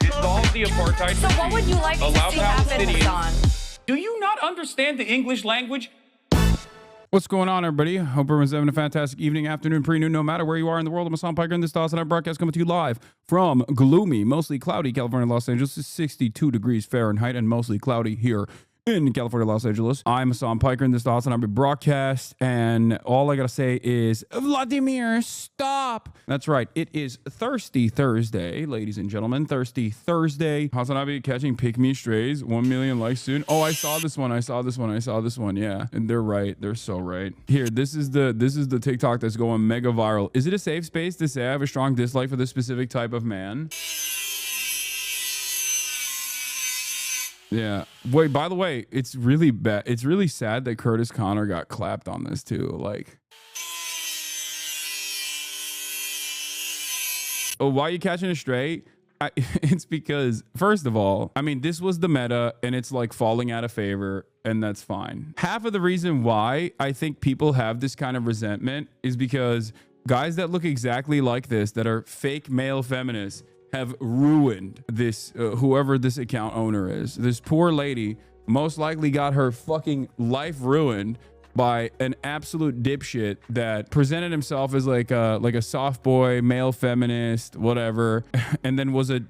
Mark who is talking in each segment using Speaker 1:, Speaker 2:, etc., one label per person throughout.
Speaker 1: Dissolve the apartheid
Speaker 2: So what would you like to
Speaker 1: Allow
Speaker 2: see happen,
Speaker 1: Palestinians-
Speaker 2: Hassan?
Speaker 1: Do you not understand the English language?
Speaker 3: What's going on, everybody? Hope everyone's having a fantastic evening, afternoon, pre-noon, no matter where you are in the world. I'm HASAN Piker, and this is HASAN broadcast coming to you live from gloomy, mostly cloudy California, Los Angeles. It's 62 degrees Fahrenheit and mostly cloudy here in California, Los Angeles. I'm HASAN Piker, and this is HASAN broadcast, and all I gotta say is, Vladimir, stop! That's right, it is Thirsty Thursday, ladies and gentlemen. Thirsty Thursday. HASAN catching pick me strays. 1 million likes soon. Oh, I saw this one. Yeah, and they're right. They're so right. Here, this is the TikTok that's going mega viral. Is it a safe space to say I have a strong dislike for this specific type of man? Yeah. Wait, by the way, it's really bad. It's really sad that Curtis Connor got clapped on this too. Like, oh, why are you catching a stray? It's because, first of all, I mean, this was the meta and it's like falling out of favor, and that's fine. Half of the reason why I think people have this kind of resentment is because guys that look exactly like this, that are fake male feminists, have ruined this, whoever this account owner is. This poor lady most likely got her fucking life ruined by an absolute dipshit that presented himself as like a soft boy, male feminist, whatever, and then was a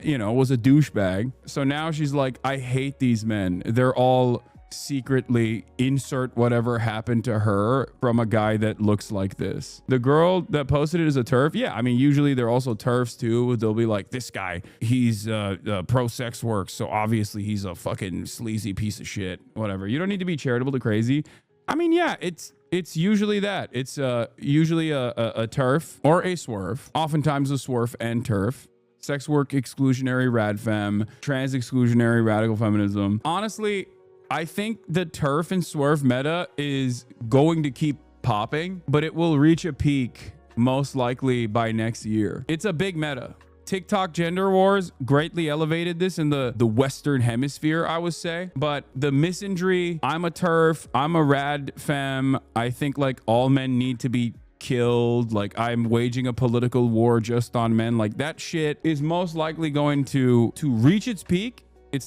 Speaker 3: douchebag. So now she's like, I hate these men. They're all secretly insert whatever happened to her from a guy that looks like this. The girl that posted it is a TERF. Yeah, I mean, usually they're also TERFs too. They'll be like, this guy, he's pro sex work, so obviously he's a fucking sleazy piece of shit. Whatever. You don't need to be charitable to crazy. I mean, yeah, it's usually that. It's usually a TERF or a swerve. Oftentimes a swerve and TERF. Sex work exclusionary RadFem, trans exclusionary radical feminism. Honestly, I think the TERF and swerve meta is going to keep popping, but it will reach a peak most likely by next year. It's a big meta. TikTok gender wars greatly elevated this in the Western hemisphere, I would say. But the misandry, I'm a TERF, I'm a RadFem, I think like all men need to be killed, like I'm waging a political war just on men, like that shit is most likely going to reach its peak. It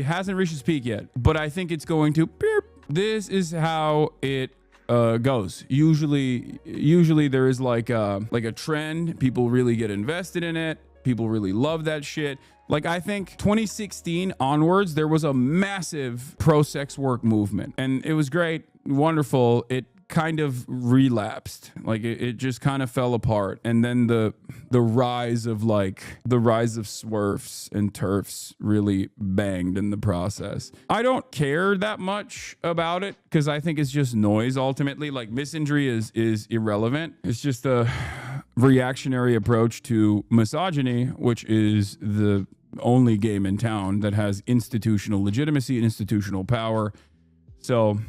Speaker 3: hasn't reached its peak yet, but I think it's going to. This is how it goes. Usually there is like a trend. People really get invested in it. People really love that shit. Like, I think 2016 onwards, there was a massive pro-sex work movement, and it was great, wonderful. It kind of relapsed, like it just kind of fell apart, and then the rise of swerfs and TERFs really banged in the process. I don't care that much about it because I think it's just noise ultimately. Like, misandry is irrelevant. It's just a reactionary approach to misogyny, which is the only game in town that has institutional legitimacy and institutional power. So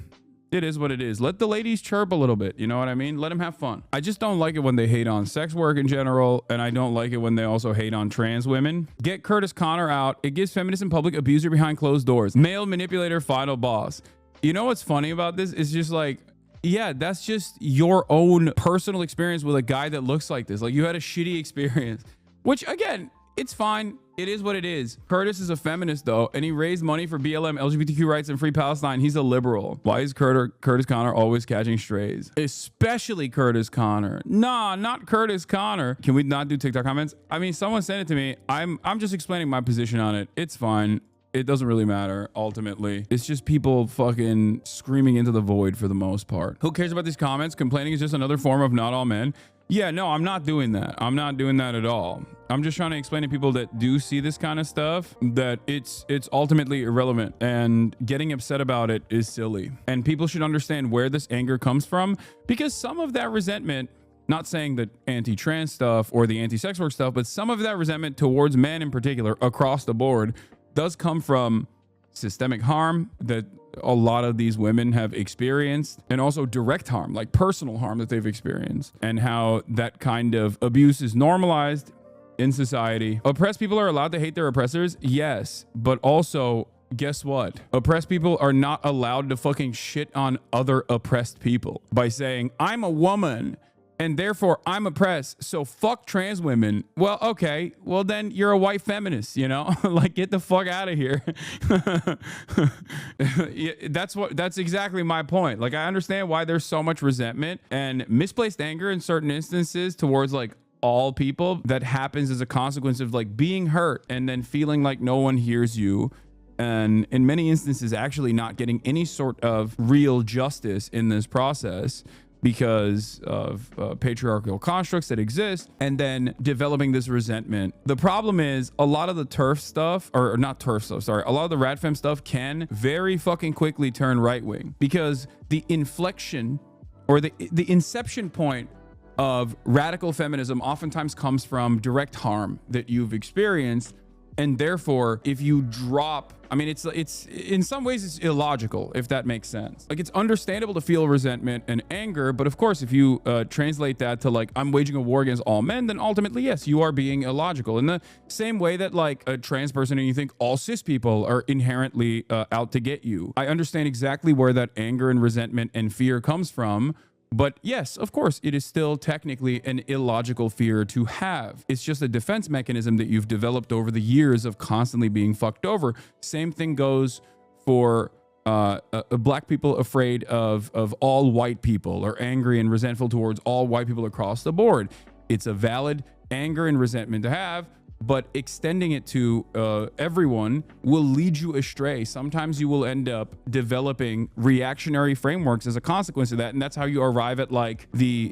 Speaker 3: it is what it is. Let the ladies chirp a little bit. You know what I mean? Let them have fun. I just don't like it when they hate on sex work in general, and I don't like it when they also hate on trans women. Get Curtis Connor out. It gives feminists in public abuser behind closed doors. Male manipulator, final boss. You know what's funny about this? It's just like, yeah, that's just your own personal experience with a guy that looks like this. Like, you had a shitty experience, which again, it's fine. It is what it is. Curtis is a feminist though, and he raised money for BLM, LGBTQ rights, and free Palestine. He's a liberal. Why is Curtis Connor always catching strays? Especially Curtis Connor. Nah, not Curtis Connor. Can we not do TikTok comments? I mean, someone sent it to me. I'm just explaining my position on it. It's fine. It doesn't really matter, ultimately. It's just people fucking screaming into the void for the most part. Who cares about these comments? Complaining is just another form of not all men. Yeah, no, I'm not doing that. I'm not doing that at all. I'm just trying to explain to people that do see this kind of stuff that it's ultimately irrelevant, and getting upset about it is silly. And people should understand where this anger comes from, because some of that resentment, not saying that anti-trans stuff or the anti-sex work stuff, but some of that resentment towards men in particular across the board does come from systemic harm that a lot of these women have experienced, and also direct harm, like personal harm that they've experienced, and how that kind of abuse is normalized in society. Oppressed people are allowed to hate their oppressors, yes, but also guess what? Oppressed people are not allowed to fucking shit on other oppressed people by saying, I'm a woman and therefore I'm oppressed. So fuck trans women. Well, okay. Well, then you're a white feminist, you know, like get the fuck out of here. Yeah, that's exactly my point. Like, I understand why there's so much resentment and misplaced anger in certain instances towards like all people that happens as a consequence of like being hurt and then feeling like no one hears you. And in many instances, actually not getting any sort of real justice in this process because of patriarchal constructs that exist, and then developing this resentment. The problem is a lot of the turf stuff, or not turf stuff, sorry, a lot of the RadFem stuff can very fucking quickly turn right wing, because the inflection or the inception point of radical feminism oftentimes comes from direct harm that you've experienced. And therefore, if you drop, I mean, it's in some ways it's illogical, if that makes sense. Like, it's understandable to feel resentment and anger, but of course, if you translate that to like, I'm waging a war against all men, then ultimately, yes, you are being illogical. In the same way that like a trans person and you think all cis people are inherently out to get you. I understand exactly where that anger and resentment and fear comes from. But yes, of course, it is still technically an illogical fear to have. It's just a defense mechanism that you've developed over the years of constantly being fucked over. Same thing goes for black people afraid of all white people, or angry and resentful towards all white people across the board. It's a valid anger and resentment to have, but extending it to everyone will lead you astray. Sometimes you will end up developing reactionary frameworks as a consequence of that, and that's how you arrive at like the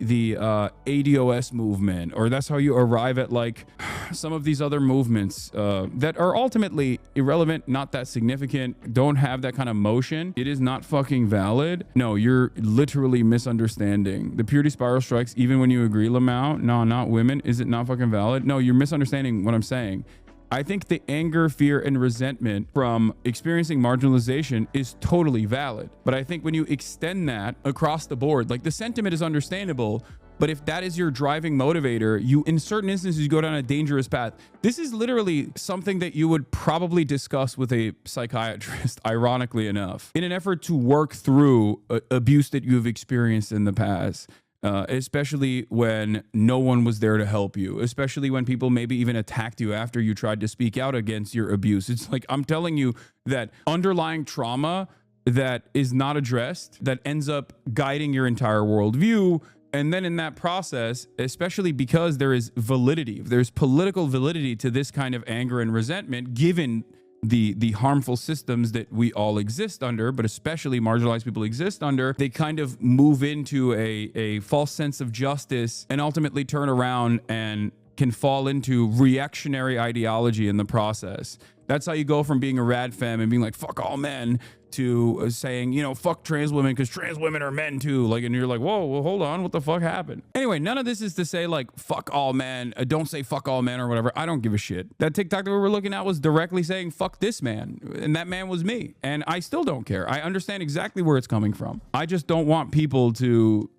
Speaker 3: ADOS movement, or that's how you arrive at like some of these other movements that are ultimately irrelevant, not that significant, don't have that kind of motion. It is not fucking valid. No, you're literally misunderstanding. The purity spiral strikes even when you agree, Lamau. No, not women. Is it not fucking valid? No, you're misunderstanding what I'm saying. I think the anger, fear, and resentment from experiencing marginalization is totally valid. But I think when you extend that across the board, like, the sentiment is understandable, but if that is your driving motivator, you, in certain instances, you go down a dangerous path. This is literally something that you would probably discuss with a psychiatrist, ironically enough, in an effort to work through abuse that you've experienced in the past. Especially when no one was there to help you, especially when people maybe even attacked you after you tried to speak out against your abuse. It's like, I'm telling you that underlying trauma that is not addressed, that ends up guiding your entire worldview. And then in that process, especially because there is validity, there's political validity to this kind of anger and resentment, given the harmful systems that we all exist under, but especially marginalized people exist under, they kind of move into a false sense of justice and ultimately turn around and can fall into reactionary ideology in the process. That's how you go from being a RadFem and being like, fuck all men, to saying, you know, fuck trans women because trans women are men too. Like, and you're like, whoa, well, hold on, what the fuck happened? Anyway, none of this is to say like, fuck all men, don't say fuck all men or whatever. I don't give a shit. That TikTok that we were looking at was directly saying, fuck this man. And that man was me. And I still don't care. I understand exactly where it's coming from. I just don't want people to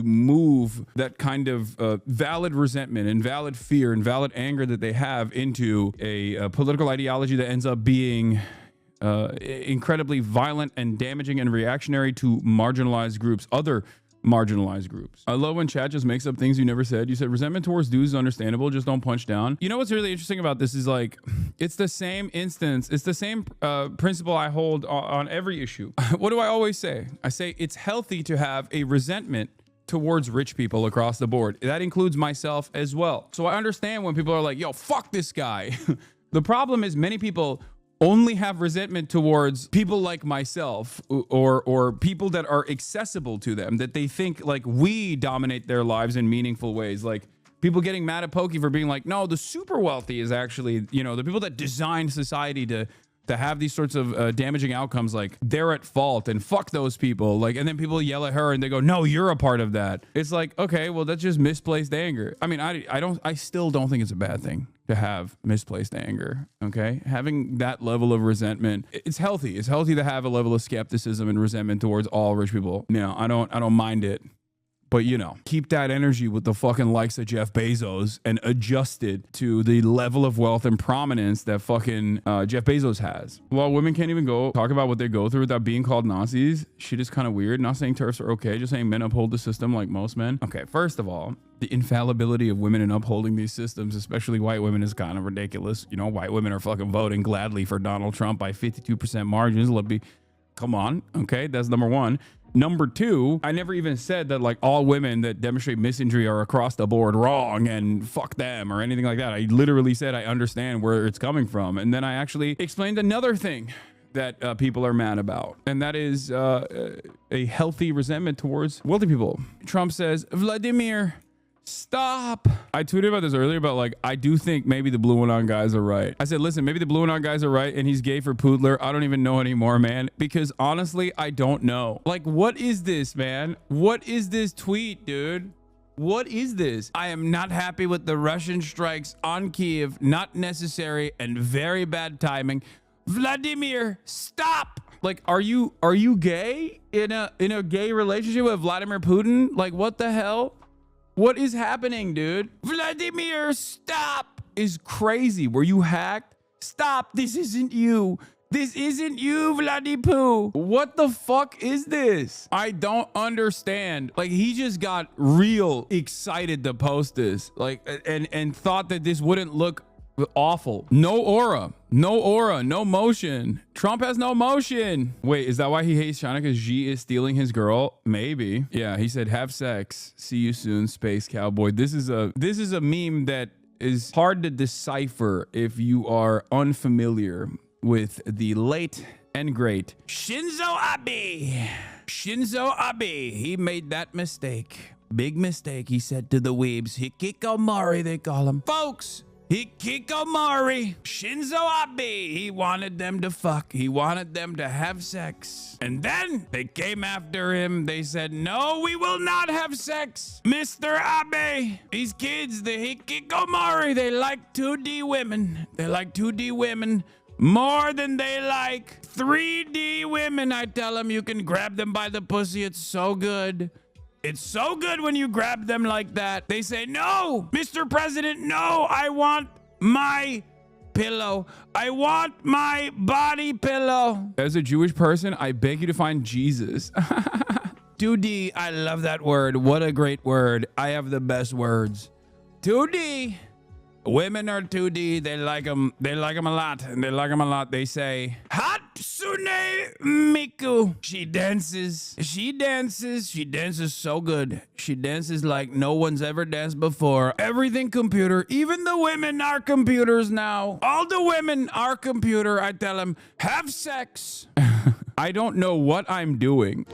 Speaker 3: move that kind of valid resentment and valid fear and valid anger that they have into a political ideology that ends up being incredibly violent and damaging and reactionary to marginalized groups, other marginalized groups. I love when chat just makes up things you never said. You said resentment towards dudes is understandable, just don't punch down. You know what's really interesting about this is like, it's the same instance, it's the same principle I hold on every issue. What do I always say? I say it's healthy to have a resentment towards rich people across the board. That includes myself as well. So I understand when people are like, yo, fuck this guy. The problem is many people only have resentment towards people like myself, or people that are accessible to them, that they think like we dominate their lives in meaningful ways. Like people getting mad at Pokey for being like, no, the super wealthy is actually, you know, the people that designed society to have these sorts of damaging outcomes, like they're at fault and fuck those people. Like, and then people yell at her and they go, no, you're a part of that. It's like, okay, well, that's just misplaced anger. I mean, I still don't think it's a bad thing to have misplaced anger. Okay. Having that level of resentment, it's healthy. It's healthy to have a level of skepticism and resentment towards all rich people. No, I don't mind it. But, you know, keep that energy with the fucking likes of Jeff Bezos and adjust it to the level of wealth and prominence that fucking Jeff Bezos has. While women can't even go talk about what they go through without being called Nazis, shit is kind of weird. Not saying TERFs are okay, just saying men uphold the system like most men. Okay, first of all, the infallibility of women in upholding these systems, especially white women, is kind of ridiculous. You know, white women are fucking voting gladly for Donald Trump by 52% margins. Come on, okay, that's number one. Number two, I never even said that like all women that demonstrate misandry are across the board wrong and fuck them or anything like that. I literally said I understand where it's coming from. And then I actually explained another thing that people are mad about. And that is a healthy resentment towards wealthy people. Trump says, Vladimir, stop. I tweeted about this earlier, but like, I do think maybe the blue one on guys are right. I said, listen, maybe the blue one on guys are right and he's gay for Poodler. I don't even know anymore, man, because honestly, I don't know. Like, what is this, man? What is this tweet, dude? What is this? I am not happy with the Russian strikes on Kiev. Not necessary and very bad timing. Vladimir, stop. Like, are you gay in a gay relationship with Vladimir Putin? Like, what the hell? What is happening, dude? Vladimir, stop is crazy. Were you hacked? Stop. This isn't you. This isn't you, Vladipoo. What the fuck is this? I don't understand. Like, he just got real excited to post this. Like, and thought that this wouldn't look awful. No aura, no motion. Trump has no motion. Wait, is that why he hates China? Because Xi is stealing his girl? Maybe. Yeah, he said, have sex. See you soon, space cowboy. This is a meme that is hard to decipher if you are unfamiliar with the late and great Shinzo Abe. Shinzo Abe, he made that mistake. Big mistake, he said to the weebs. Hikikomori, they call him. Folks, Hikikomori, Shinzo Abe, he wanted them to fuck. He wanted them to have sex. And then they came after him. They said, no, we will not have sex. Mr. Abe, these kids, the Hikikomori, they like 2D women. They like 2D women more than they like 3D women. I tell them you can grab them by the pussy. It's so good. It's so good when you grab them like that. They say, no, Mr. President, no, I want my pillow. I want my body pillow. As a Jewish person, I beg you to find Jesus. 2D, I love that word. What a great word. I have the best words. 2D. Women are 2D. They like them. They like them a lot. And they like them a lot. They say, Hatsune Miku. She dances. She dances. She dances so good. She dances like no one's ever danced before. Everything computer. Even the women are computers now. All the women are computer. I tell them, have sex. I don't know what I'm doing.